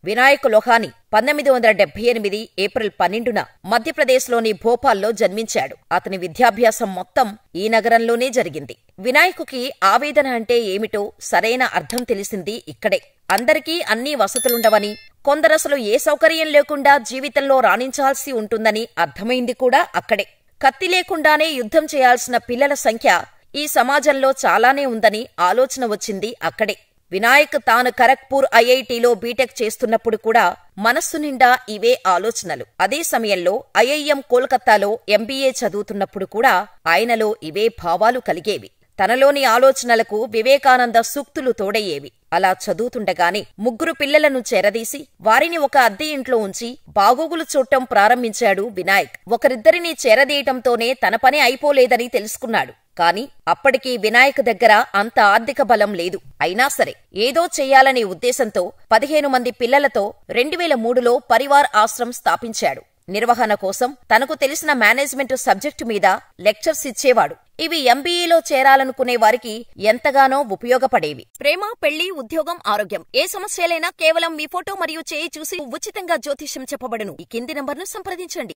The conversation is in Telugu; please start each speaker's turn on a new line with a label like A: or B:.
A: వినాయక్ లోహాని 1978 ఏప్రిల్ 12న మధ్యప్రదేశ్లోని భోపాల్లో జన్మించాడు. అతని విద్యాభ్యాసం మొత్తం ఈ నగరంలోనే జరిగింది. వినాయకుకి ఆవేదన అంటే ఏమిటో సరైన అర్థం తెలిసింది ఇక్కడే. అందరికీ అన్నీ వసతులుండవని, కొందరసలు ఏ సౌకర్యం లేకుండా జీవితంలో రాణించాల్సి ఉంటుందని అర్థమైంది కూడా అక్కడే. కత్తి లేకుండానే యుద్ధం చేయాల్సిన పిల్లల సంఖ్య ఈ సమాజంలో చాలానే ఉందని ఆలోచన వచ్చింది అక్కడే. వినాయక్ తాను ఖరగ్పూర్ ఐఐటిలో బీటెక్ చేస్తున్నప్పుడు కూడా మనస్సు నిండా ఇవే ఆలోచనలు. అదే సమయంలో ఐఐఎం కోల్కతాలో ఎంబీఏ చదువుతున్నప్పుడు కూడా ఆయనలో ఇవే భావాలు కలిగేవి. తనలోని ఆలోచనలకు వివేకానంద సూక్తులు తోడయ్యేవి. అలా చదువుతుండగానే 3 పిల్లలను చేరదీసి వారిని ఒక అద్దె ఇంట్లో ఉంచి బాగోగులు చూడటం ప్రారంభించాడు వినాయక్. ఒకరిద్దరిని చేరదీయటంతోనే తన పని అయిపోలేదని తెలుసుకున్నాడు. కాని అప్పటికీ వినాయక్ దగ్గర అంత ఆర్థిక బలం లేదు. అయినా సరే ఏదో చెయ్యాలనే ఉద్దేశంతో 15 మంది పిల్లలతో 2003లో పరివార్ ఆశ్రమ్ స్థాపించాడు. నిర్వహణ కోసం తనకు తెలిసిన మేనేజ్మెంట్ సబ్జెక్టు మీద లెక్చర్స్ ఇచ్చేవాడు. ఇవి ఎంబీఏలో చేరాలనుకునే వారికి ఎంతగానో ఉపయోగపడేవి. ప్రేమ, పెళ్లి, ఉద్యోగం, ఆరోగ్యం ఏ సమస్యలైనా కేవలం మీ ఫోటో మరియు చేయి చూసి ఉచితంగా జ్యోతిష్యం చెప్పబడును. ఈ కింది నంబర్ను సంప్రదించండి.